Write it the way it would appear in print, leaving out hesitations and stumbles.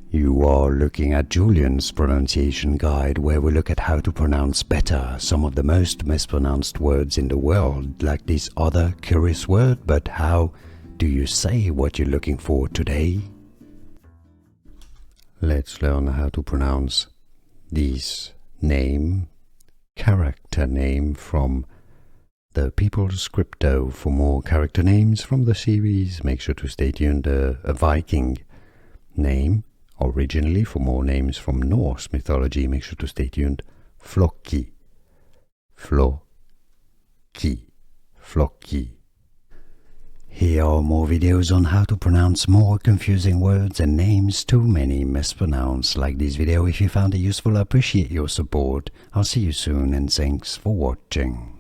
You are looking at Julian's pronunciation guide, where we look at how to pronounce better some of the most mispronounced words in the world, like this other curious word. But how do you say what you're looking for today? Let's learn how to pronounce this name, character name from the People's Crypto. For more character names from the series, make sure to stay tuned. A Viking name. Originally, for more names from Norse mythology, make sure to stay tuned. Floki, Floki, Floki. Here are more videos on how to pronounce more confusing words and names too many mispronounced. Like this video if you found it useful. I appreciate your support. I'll see you soon and thanks for watching.